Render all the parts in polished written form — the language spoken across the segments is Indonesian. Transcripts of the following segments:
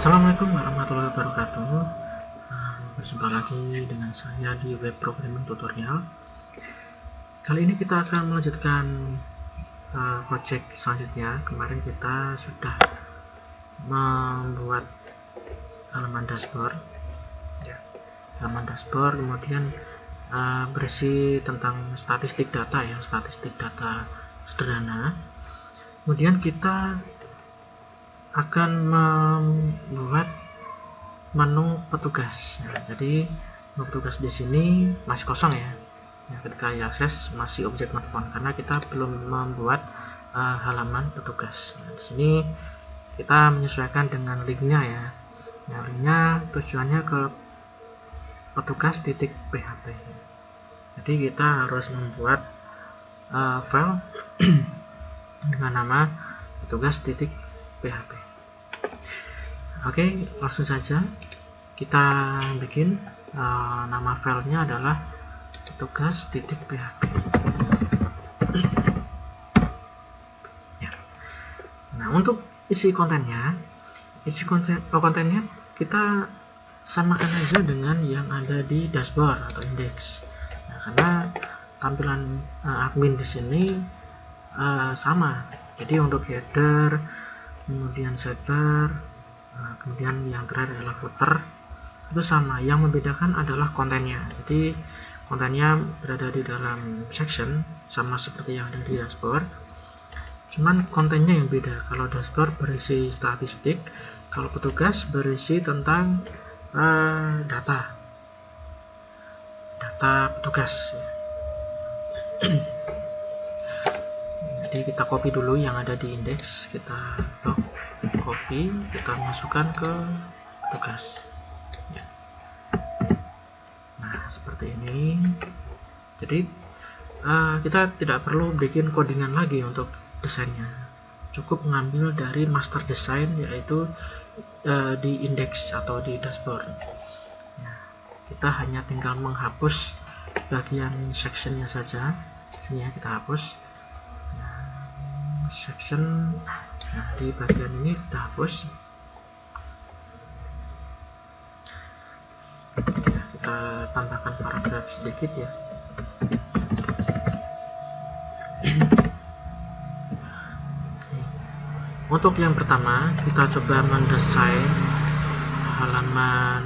Assalamualaikum warahmatullahi wabarakatuh. Berjumpa lagi dengan saya di web programming tutorial. Kali ini kita akan melanjutkan project selanjutnya. Kemarin kita sudah membuat halaman dashboard, kemudian berisi tentang statistik data sederhana. Kemudian kita akan membuat menu petugas. Jadi menu petugas di sini masih kosong ya. Ketika diakses masih objek not found karena kita belum membuat halaman petugas. Di sini kita menyesuaikan dengan linknya ya. Linknya tujuannya ke petugas.php. Jadi kita harus membuat file dengan nama petugas.php. Oke, langsung saja kita bikin. Nama filenya adalah petugas.php. Ya. Nah, untuk isi kontennya kita samakan aja dengan yang ada di dashboard atau index. Nah, karena tampilan admin di sini sama. Jadi untuk header, kemudian sidebar, kemudian yang terakhir adalah footer, itu sama. Yang membedakan adalah kontennya. Jadi kontennya berada di dalam section sama seperti yang ada di dashboard, cuman kontennya yang beda. Kalau dashboard berisi statistik, kalau petugas berisi tentang data petugas. Jadi kita copy dulu yang ada di index, kita copy, kita masukkan ke petugas ya. Nah, seperti ini. Jadi kita tidak perlu bikin codingan lagi untuk desainnya, cukup mengambil dari master design, yaitu di index atau di dashboard ya. Kita hanya tinggal menghapus bagian sectionnya saja. Sini ya, kita hapus section. Nah, di bagian ini kita hapus ya, kita tambahkan paragraf sedikit ya. Untuk yang pertama, kita coba mendesain halaman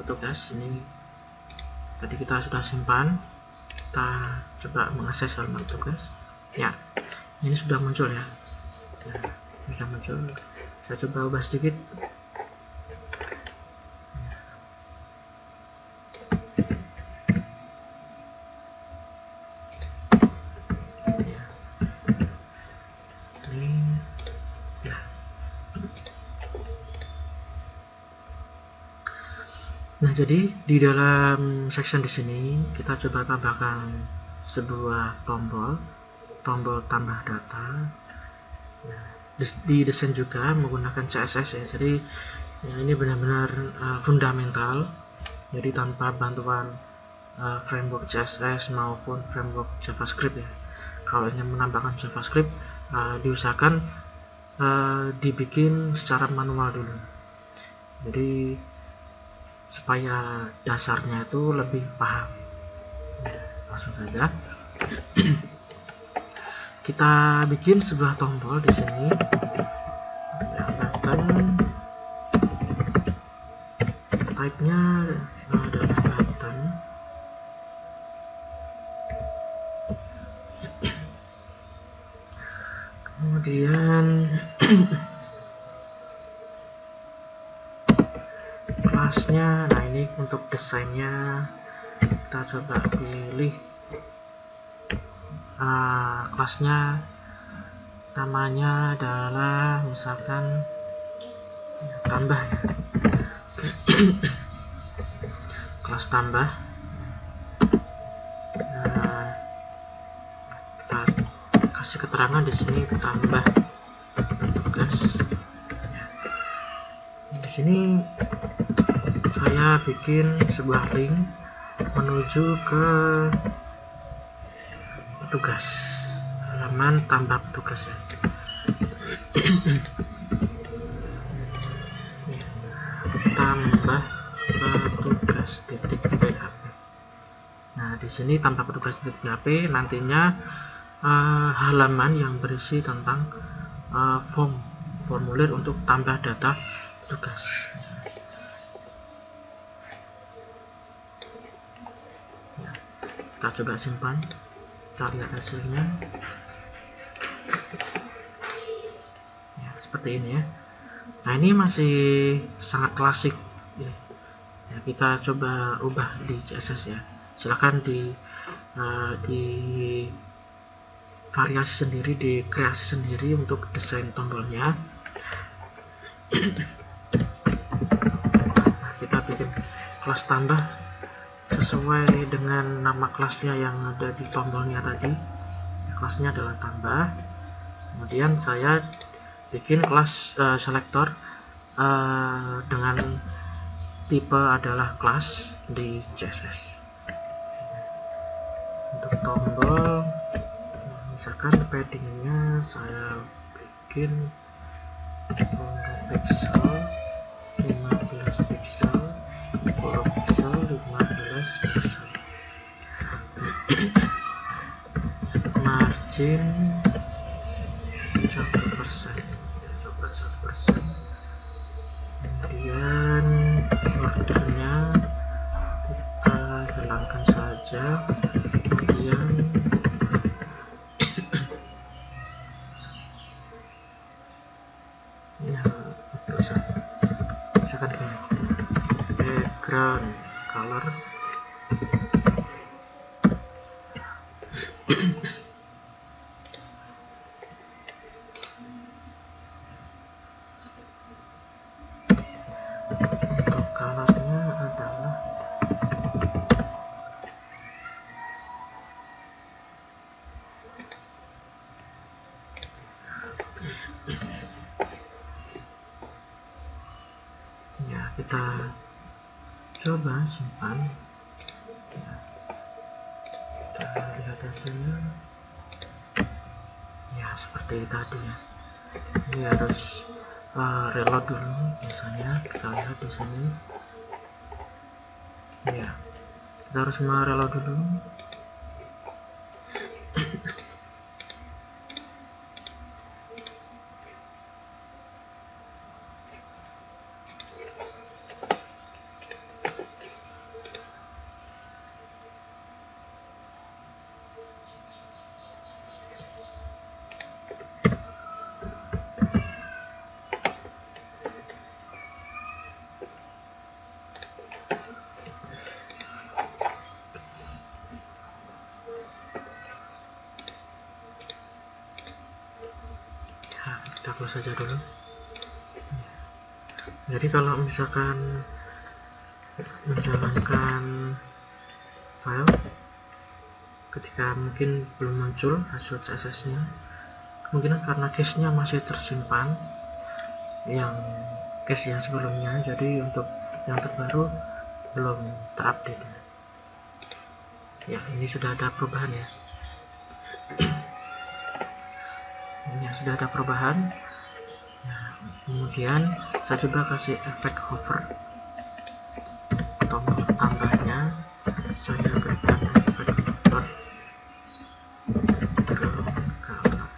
petugas. Ini tadi kita sudah simpan, kita coba mengakses halaman petugas ya. Ini sudah muncul ya. Sudah muncul. Saya coba ubah sedikit. Ya. Ini ya. Nah, jadi di dalam section di sini kita coba tambahkan sebuah tombol tambah data. Nah, didesain juga menggunakan CSS ya. Jadi ya, ini benar-benar fundamental. Jadi tanpa bantuan framework CSS maupun framework JavaScript ya. Kalau ingin menambahkan JavaScript, diusahakan dibikin secara manual dulu. Jadi supaya dasarnya itu lebih paham. Langsung saja. Kita bikin sebuah tombol di sini ya, button, type-nya adalah button. Kemudian kelasnya, nah ini untuk desainnya kita coba pilih kelasnya, namanya adalah misalkan ya, tambah ya. Kelas tambah. Nah, kita kasih keterangan di sini tambah petugas. Di sini saya bikin sebuah link menuju ke petugas, halaman tambah petugas ya. tambah petugas titik PHP. Nah, di sini tambah petugas titik PHP nantinya halaman yang berisi tentang formulir untuk tambah data petugas. Ya, kita coba simpan, kita lihat hasilnya. Ya, seperti ini ya. Nah, ini masih sangat klasik ya. Ya, kita coba ubah di CSS ya. Silahkan di variasi sendiri, di kreasi sendiri untuk desain tombolnya. Nah, kita bikin kelas tambah sesuai dengan nama kelasnya yang ada di tombolnya tadi. Kelasnya adalah tambah. Kemudian saya bikin kelas selektor dengan tipe adalah kelas di CSS. Untuk tombol, misalkan paddingnya saya bikin 10 pixel, 15 pixel, 10 pixel, 15 pixel. Margin 1%, coba 1%. Kemudian bordernya kita hilangkan saja. Kemudian ya, misalkan gini, background color untuk colornya adalah ya, kita coba simpan ya, kita lihat hasilnya ya seperti tadi ya. Ini harus reload dulu, biasanya kita lihat di sini ya, kita harus mereload dulu. Kita close saja dulu. Jadi kalau misalkan menjalankan file ketika mungkin belum muncul hasil CSS nya, kemungkinan karena case-nya masih tersimpan yang case yang sebelumnya, jadi untuk yang terbaru belum terupdate ya. Ini sudah ada perubahan ya. Ya, sudah ada perubahan. Nah, kemudian saya coba kasih efek hover, tombol tambahnya saya berikan efek hover background color.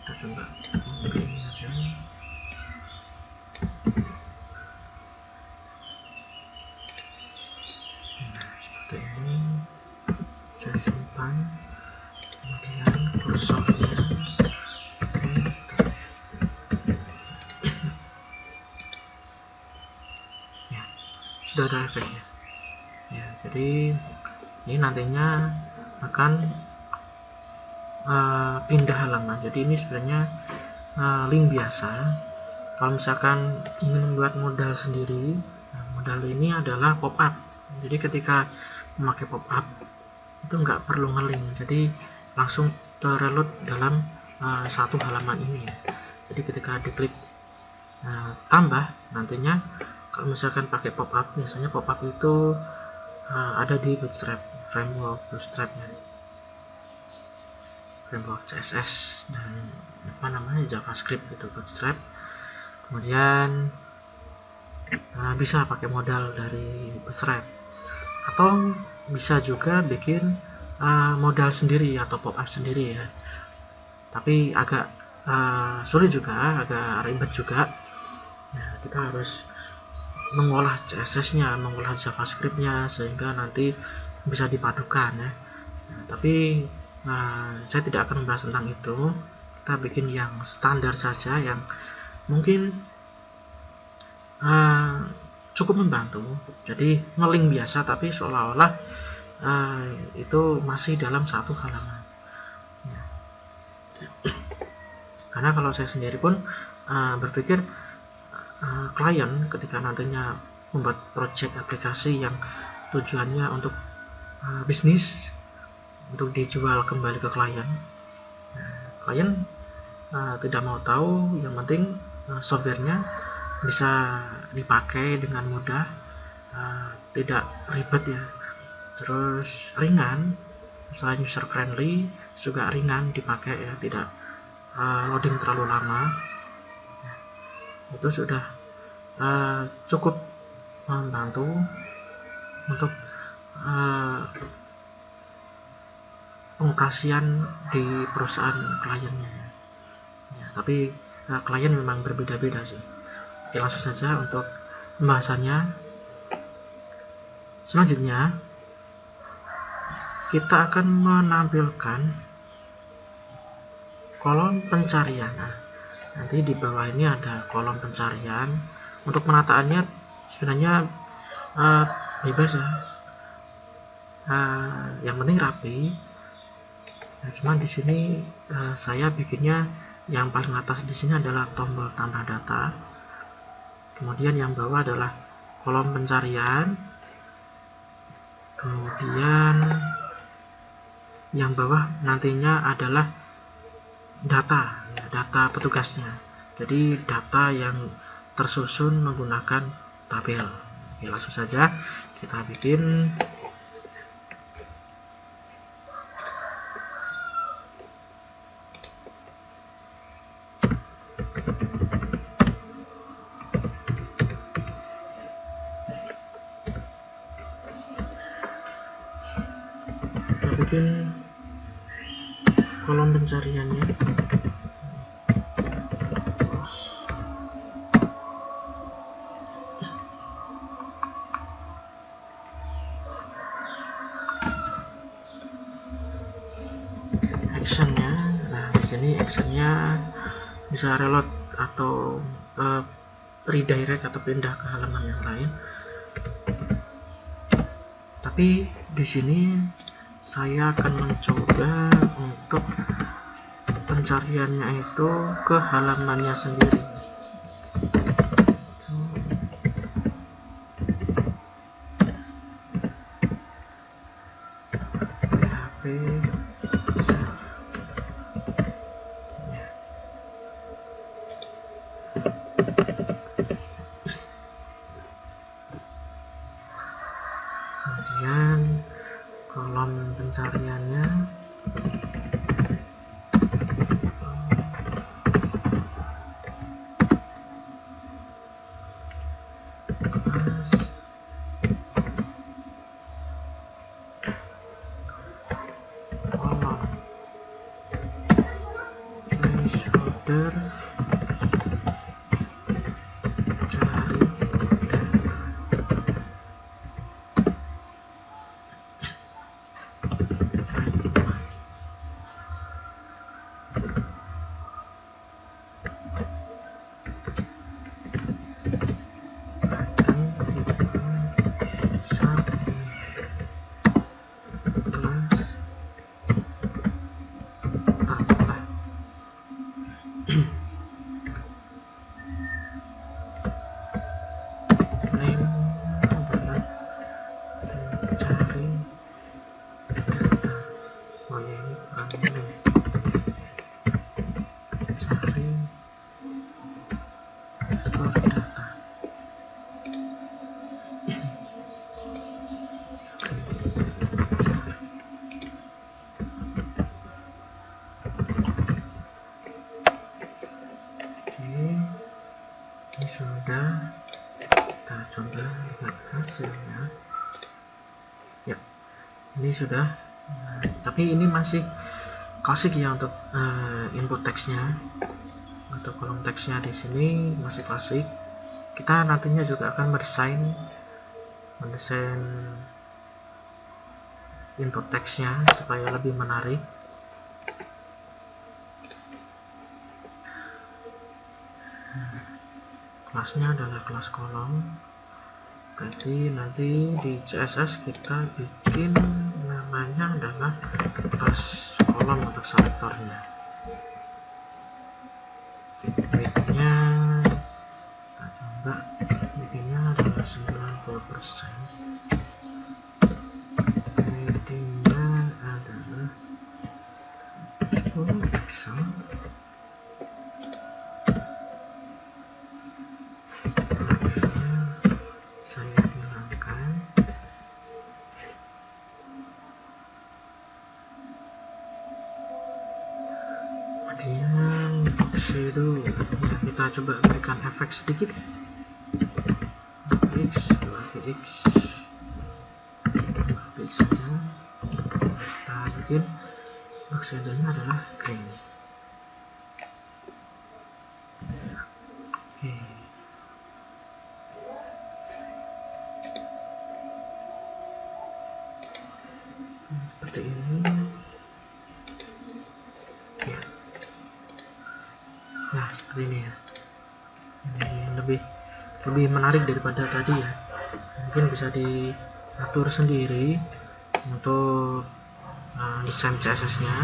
Kita coba ini aja. Ini saya simpan, kemudian kursornya ya, sudah ada efeknya ya. Jadi ini nantinya akan pindah halaman. Jadi ini sebenarnya link biasa. Kalau misalkan ingin membuat modal sendiri, modal ini adalah pop-up. Jadi ketika memakai pop-up itu nggak perlu ngelink, jadi langsung terreload dalam satu halaman ini ya. Jadi ketika diklik tambah, nantinya kalau misalkan pakai pop-up, biasanya pop-up itu ada di Bootstrap, framework Bootstrapnya. framework CSS dan JavaScript gitu, Bootstrap. Kemudian bisa pakai modal dari Bootstrap, atau bisa juga bikin modal sendiri atau pop-up sendiri ya, tapi agak sulit juga, agak ribet juga. Nah, kita harus mengolah CSS-nya, mengolah JavaScript-nya sehingga nanti bisa dipadukan ya. Nah, tapi saya tidak akan membahas tentang itu. Kita bikin yang standar saja, yang mungkin cukup membantu. Jadi nge-link biasa, tapi seolah-olah itu masih dalam satu halaman ya. Karena kalau saya sendiri pun berpikir klien ketika nantinya membuat project aplikasi yang tujuannya untuk bisnis, untuk dijual kembali ke klien, klien tidak mau tahu, yang penting softwarenya bisa dipakai dengan mudah, tidak ribet ya, terus ringan, selain user friendly juga ringan dipakai ya, tidak loading terlalu lama. Itu sudah cukup membantu untuk pengoperasian di perusahaan kliennya ya. Tapi klien memang berbeda-beda sih. Oke, langsung saja untuk pembahasannya. Selanjutnya kita akan menampilkan kolom pencarian. Nanti di bawah ini ada kolom pencarian. Untuk penataannya sebenarnya bebas ya, yang penting rapi. Nah, cuman di sini saya bikinnya yang paling atas di sini adalah tombol tambah data. Kemudian yang bawah adalah kolom pencarian. Kemudian yang bawah nantinya adalah data, ya, data petugasnya. Jadi data yang tersusun menggunakan tabel. Oke, langsung saja kita bikin. Kita bikin kolom pencariannya. Actionnya, nah di sini actionnya bisa reload atau redirect atau pindah ke halaman yang lain. Tapi di sini saya akan mencoba untuk pencariannya itu ke halamannya sendiri. PHP save. Kemudian kolom pencariannya kolom placeholder cari data. ini sudah. Kita coba lihat hasilnya. Ya, ini sudah. Nah, tapi ini masih klasik ya untuk input teksnya. Untuk kolom teksnya di sini masih klasik. Kita nantinya juga akan mendesain input teksnya supaya lebih menarik. Kelasnya adalah kelas kolom. Berarti nanti di CSS kita bikin namanya adalah kelas kolom untuk selektornya. Width-nya kita coba bikinnya adalah 90%. Width-nya adalah 10 pixel. Saya hilangkan. Kemudian shadow, ya, kita coba berikan efek sedikit. X, 2px saja. Kita bikin box shadownya adalah green. Oke. Seperti ini. Ya. Nah, seperti ini ya. Ini lebih menarik daripada tadi ya. Mungkin bisa diatur sendiri untuk desain CSS-nya.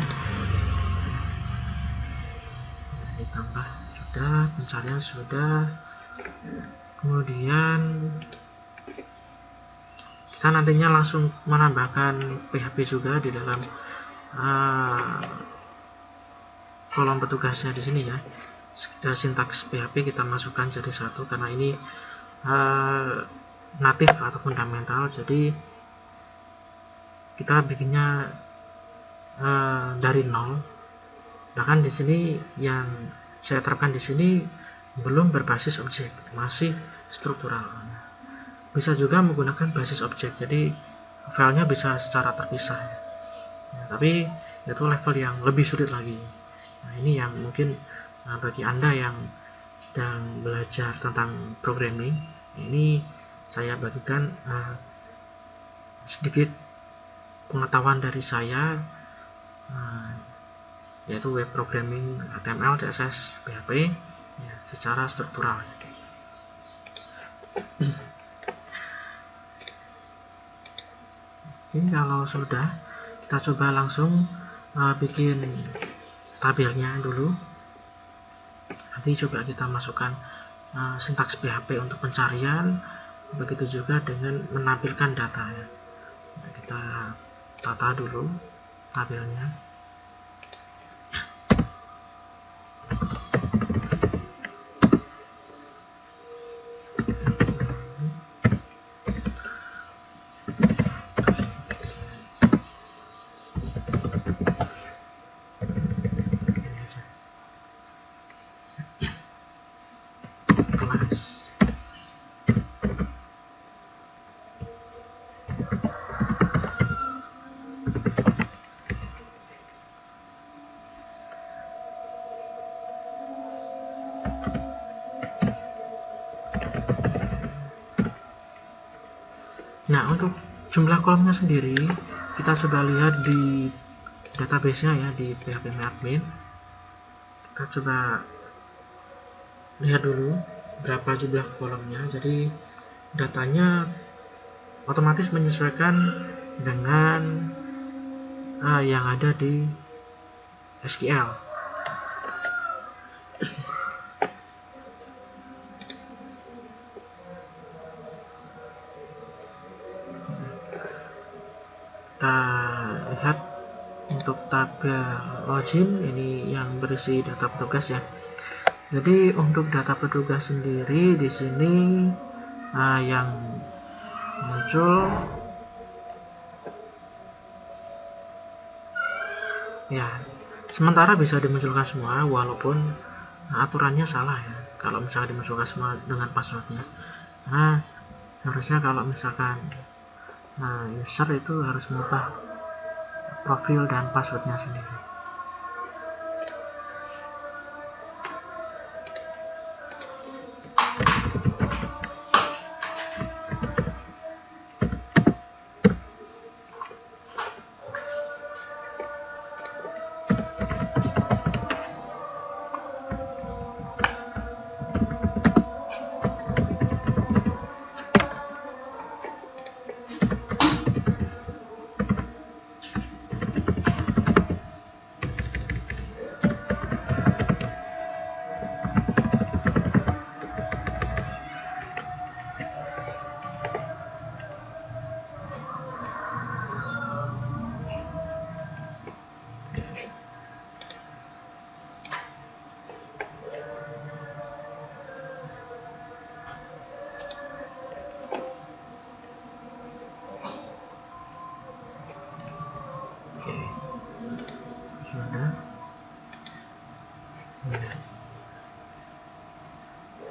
Ditambah sudah, pencarian sudah. Kemudian kita nantinya langsung menambahkan PHP juga di dalam kolom petugasnya di sini ya. Sintaks PHP kita masukkan jadi satu karena ini natif atau fundamental, jadi kita bikinnya dari nol. Bahkan di sini yang saya terapkan di sini belum berbasis objek, masih struktural. Bisa juga menggunakan basis objek, jadi filenya bisa secara terpisah ya. Tapi itu level yang lebih sulit lagi. Nah, ini yang mungkin bagi Anda yang sedang belajar tentang programming, ini saya bagikan sedikit pengetahuan dari saya, yaitu web programming HTML, CSS, PHP ya, secara struktural. Oke, kalau sudah, kita coba langsung bikin tabelnya dulu. Nanti coba kita masukkan sintaks PHP untuk pencarian, begitu juga dengan menampilkan data ya. Nah, kita tata dulu tabelnya. Nah, untuk jumlah kolomnya sendiri kita coba lihat di database-nya ya, di phpMyAdmin. Kita coba lihat dulu berapa jumlah kolomnya. Jadi datanya otomatis menyesuaikan dengan yang ada di SQL. Kita lihat untuk tabel login, ini yang berisi data petugas ya. Jadi untuk data petugas sendiri di sini yang muncul ya, sementara bisa dimunculkan semua, walaupun Nah, aturannya salah ya kalau misalkan dimasukkan semua dengan passwordnya, karena harusnya kalau misalkan user itu harus mengubah profil dan passwordnya sendiri.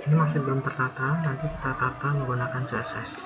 Ini masih belum tertata, nanti kita tata menggunakan CSS.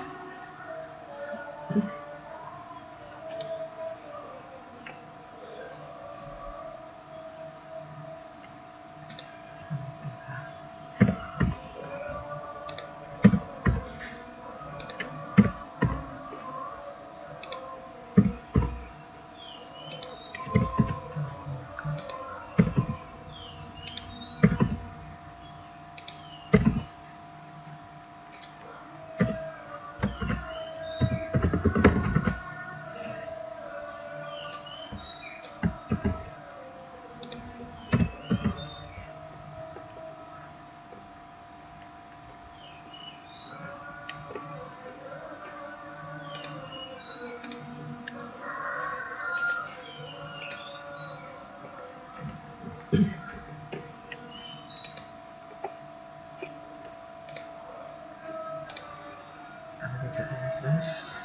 CSS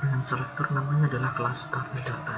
dengan selektor namanya adalah kelas tabel data.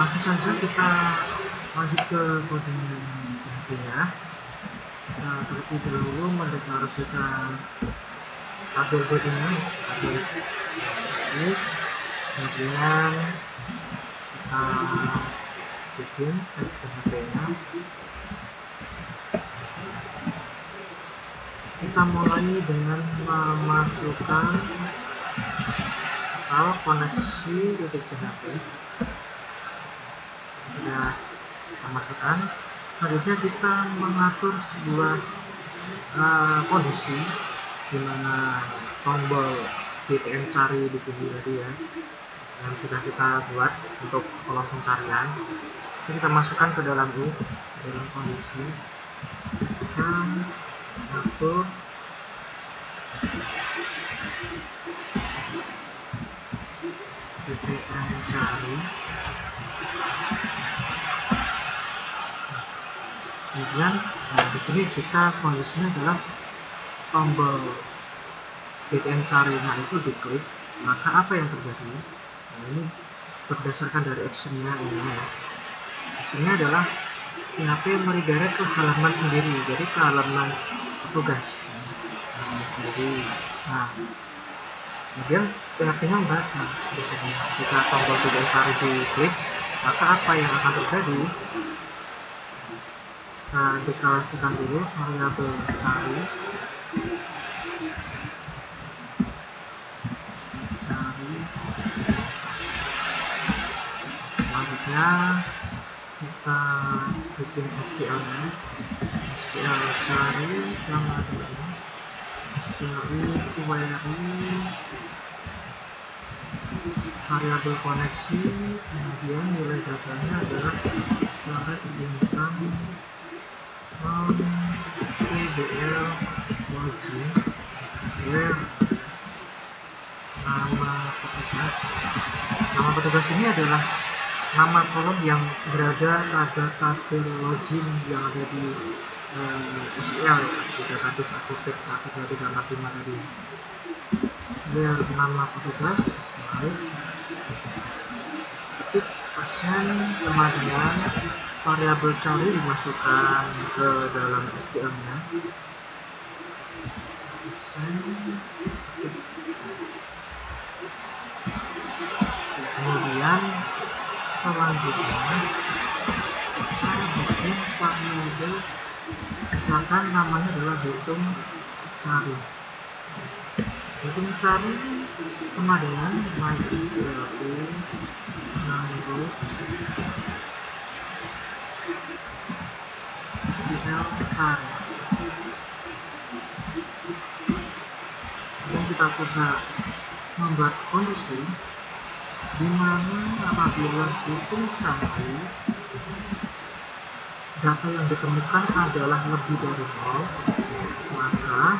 Langsung saja kita lanjut ke kodenya ya. Kita terlebih dahulu mendeklarasikan tabel kodenya tabel ini, kemudian kita bikin PHP-nya. Kita mulai dengan memasukkan atau koneksi titik PHP. Sudah kita masukkan. Selanjutnya kita mengatur sebuah kondisi di mana tombol VPN cari di sini tadi ya, yang sudah kita buat untuk kolom pencarian. Jadi kita masukkan ke dalam dalam kondisi. Kita atur VPN cari. Kemudian di sini jika kondisinya adalah tombol VPN carinya itu diklik, maka apa yang terjadi? Nah, ini berdasarkan dari actionnya ini ya. Actionnya adalah PHP meredirect ke halaman sendiri, jadi ke halaman petugas sendiri. Nah, kemudian PHP-nya membaca di sini. Jika tombol tidak cari diklik, maka apa yang akan terjadi? Nah, deklarasikan dulu variabel cari. Selanjutnya kita bikin SQL nya. SQL cari sama dengan SQL query variabel koneksi, kemudian nilai datanya adalah syarat bintang PDL login where nama petugas ini adalah nama kolom yang berada pada tabel login yang ada di SQL di database aktif 12345 tadi. Where nama petugas baik ketik persen, kemudian variabel cari dimasukkan ke dalam SQL nya persen, kemudian selanjutnya kita bikin variabel, misalkan namanya adalah hitung cari. Hitung cari sama dengan MySQL numbers SQL cari. Dan kita coba membuat kondisi di mana apabila hitung cari data yang ditemukan adalah lebih dari 0, maka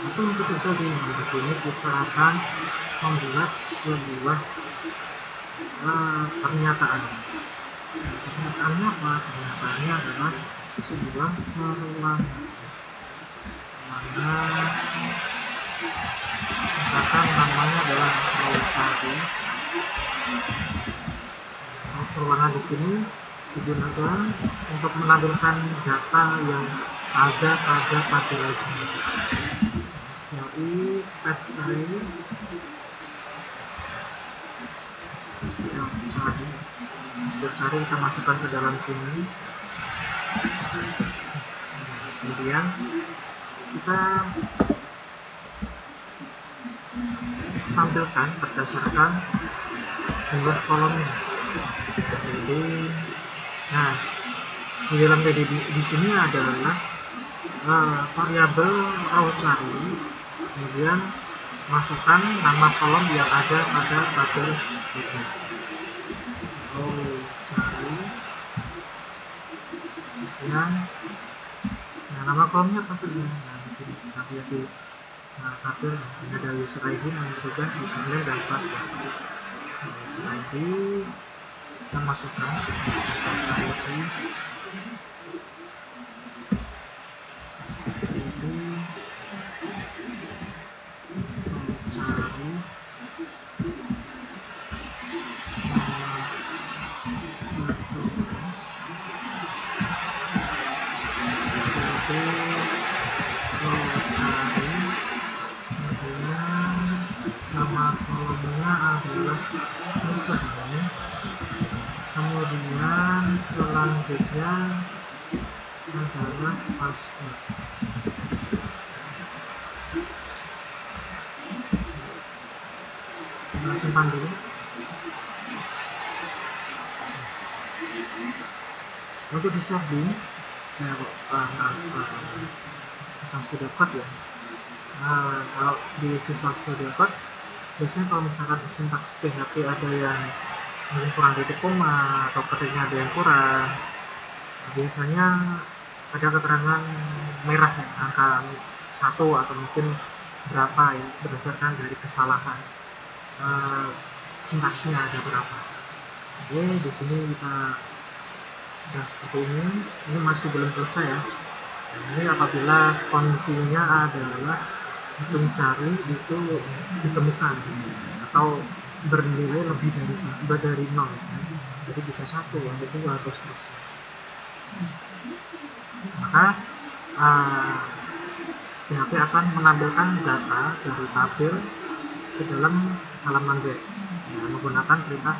itu yang terjadi. Di sini kita akan membuat sebuah pernyataan. Pernyataannya apa? Pernyataannya adalah sebuah perulangan. Mana misalkan namanya adalah mau cari. Perulangan di sini digunakan untuk menampilkan data yang ada pada tabel login. SQL patch cari kita masukkan ke dalam sini. Kemudian kita tampilkan berdasarkan jumlah kolomnya. Jadi, nah di dalam di sini adalah variabel raw cari, kemudian masukkan nama kolom yang ada pada tabel itu. Raw cari, kemudian nama kolomnya apa saja? Nah, di sini kita lihat di tabel ada user ID, nama petugas, username dan password. User ID kita masukkan nama kolomnya adalah username, kemudian selanjutnya adalah password. Kita simpan dulu. Untuk di saving Visual Studio Code ya. Kalau di Visual Studio Code biasanya kalau misalkan sintaks PHP ada yang mungkin kurang titik koma atau ketiknya ada yang kurang, biasanya ada keterangan merah ya, angka 1 atau mungkin berapa ya, berdasarkan dari kesalahan sintaksnya ada berapa. Oke, di sini kita sudah seperti ini masih belum selesai ya. Ini apabila kondisinya adalah hitung cari itu ditemukan atau bernilai lebih dari 0, jadi bisa 1 atau 2 atau seterusnya. maka PHP akan menampilkan data dari tabel ke dalam halaman web menggunakan perintah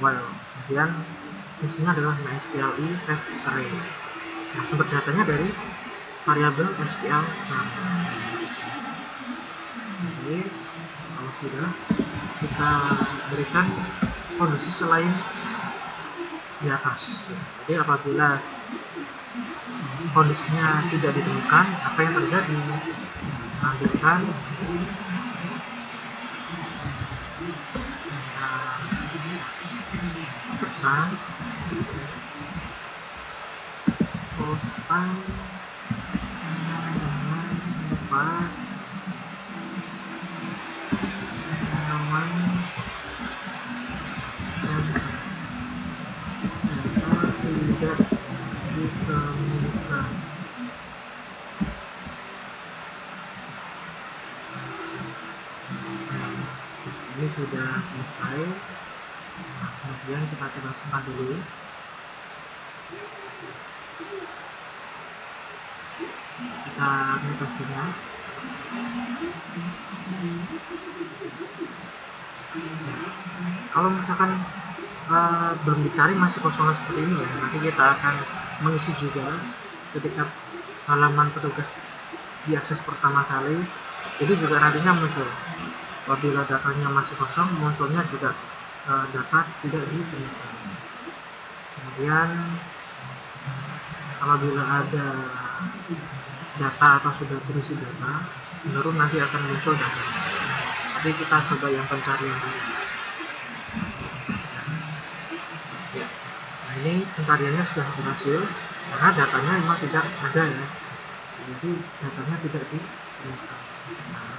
while. Kemudian fungsinya adalah MySQLi fetch array. Nah, sumber datanya dari variabel SQL char. Jadi kalau sudah kita berikan kondisi selain di atas. Jadi apabila kondisinya tidak ditemukan, apa yang terjadi? Ambilkan pesan postan dengan halaman sender data tidak ditemukan. Ini sudah selesai. Nah, kemudian kita coba simpan dulu. Kita mutasinya. Kalau misalkan belum dicari masih kosongan seperti ini ya, nanti kita akan mengisi juga ketika halaman petugas diakses pertama kali, jadi juga nantinya muncul. Apabila datanya masih kosong, munculnya juga data tidak ditemukan. Kemudian apabila ada data atau sudah berisi data, baru nanti akan muncul data. Jadi kita coba yang pencarian dulu. Ya, nah ini pencariannya sudah berhasil karena datanya memang tidak ada ya. Jadi datanya tidak ditemukan. Nah,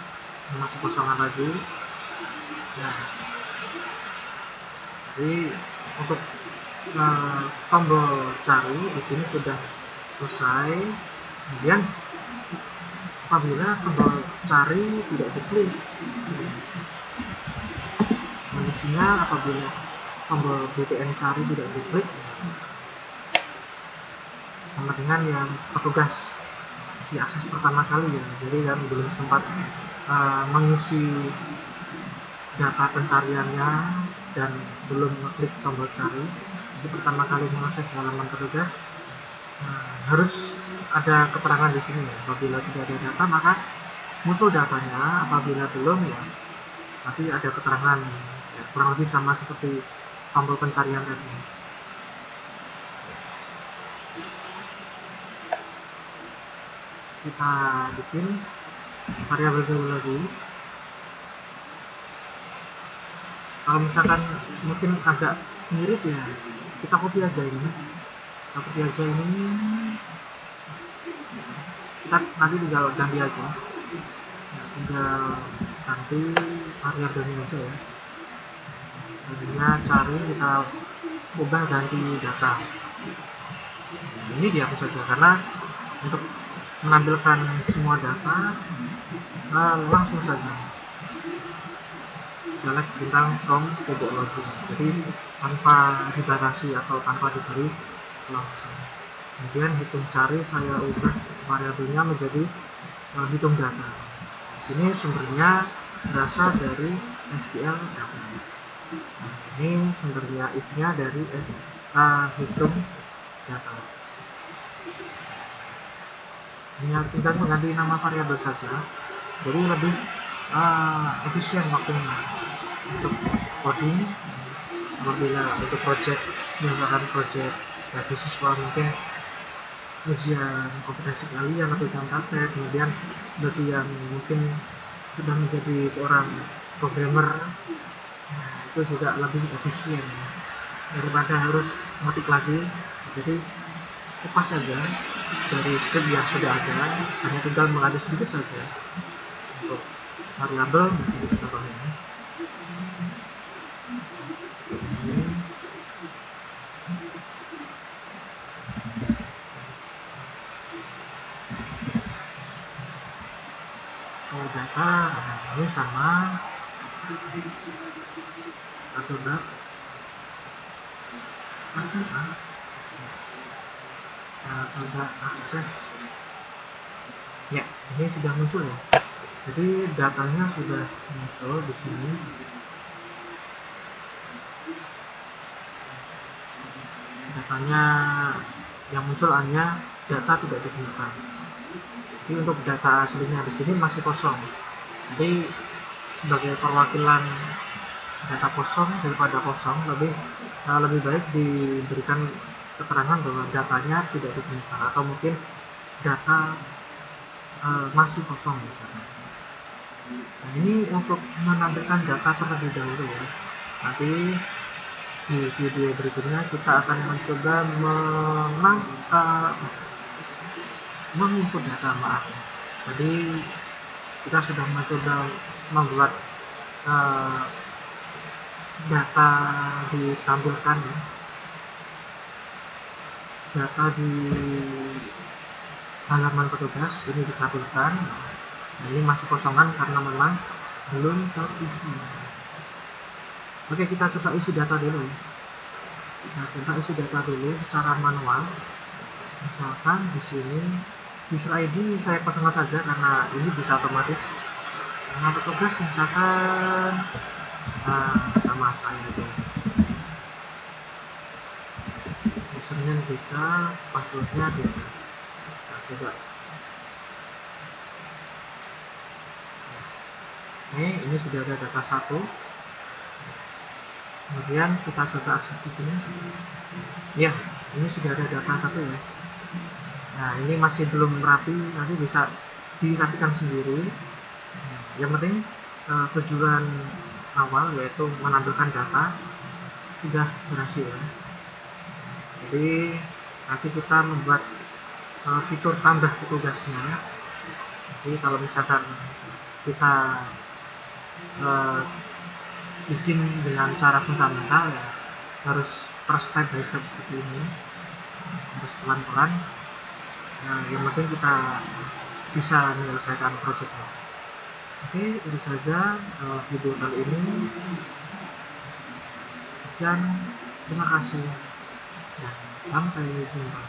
masih kosongan lagi. Nah, jadi untuk tombol cari di sini sudah selesai. Kemudian apabila tombol cari tidak diklik, kondisinya apabila tombol btn cari tidak diklik sama dengan yang petugas diakses pertama kali ya, jadi yang belum sempat mengisi data pencariannya dan belum mengklik tombol cari. Jadi pertama kali mengakses halaman petugas harus ada keterangan di sini ya. Apabila sudah ada data maka muncul datanya, apabila belum ya nanti ada keterangan ya, kurang lebih sama seperti tombol pencarian tadi. Kita bikin variabel dulu lagi. Kalau misalkan mungkin agak mirip ya, kita copy aja ini. Kita copy aja ini. Kita nanti tinggal ganti aja. Nah, tinggal ganti variabelnya aja ya. Tadinya cari kita ubah ganti data. Nah, ini dihapus saja karena untuk menampilkan semua data langsung saja select bintang from table login, jadi tanpa dibatasi atau tanpa diberi langsung. Kemudian hitung cari saya ubah variabelnya menjadi hitung data. Di sini sumbernya berasal dari SQL data. Nah, ini sumbernya if-nya dari hitung data. Ini tinggal mengganti nama variabel saja, jadi lebih efisien waktunya untuk coding. Apabila untuk project, misalkan project bagi siswa mungkin ujian kompetensi kalian atau jam praktek, kemudian bagi yang mungkin sudah menjadi seorang programmer, nah, itu juga lebih efisien daripada harus ngetik lagi. Jadi kupas saja dari script yang sudah ada, hanya tinggal mengganti sedikit saja untuk variabel. Kita contohnya kalau data, nah ini sama, kita coba masih ada akses ya, ini sudah muncul ya, jadi datanya sudah muncul di sini. Datanya yang muncul hanya data tidak ditemukan. Jadi untuk data aslinya di sini masih kosong. Jadi sebagai perwakilan data kosong daripada kosong, lebih baik diberikan keterangan bahwa datanya tidak ditemukan atau mungkin data masih kosong misalnya. Nah, ini untuk menampilkan data terlebih dahulu ya. Nanti di video berikutnya kita akan mencoba menginput data, maaf. Jadi kita sudah mencoba membuat data ditampilkan ya. Data di halaman petugas ini ditampilkan. Nah, ini masih kosongan karena memang belum terisi. Oke, kita coba isi data dulu. Nah, coba isi data dulu secara manual. Misalkan di sini user ID saya kosongkan saja karena ini bisa otomatis. Nama petugas misalkan nama saya itu. Username kita, passwordnya kita. Nah, coba. Oke, ini sudah ada data 1. Kemudian kita coba akses di sini. Ya, ini sudah ada data 1 ya. Nah, ini masih belum rapi, nanti bisa dirapikan sendiri. Yang penting tujuan awal yaitu menampilkan data sudah berhasil. Jadi nanti kita membuat fitur tambah petugasnya. Jadi kalau misalkan kita bikin dengan cara fundamental ya harus per step by step seperti ini, harus pelan-pelan. Nah, yang penting kita bisa menyelesaikan projectnya. Oke, itu saja video kali ini. Sekian, terima kasih dan sampai jumpa.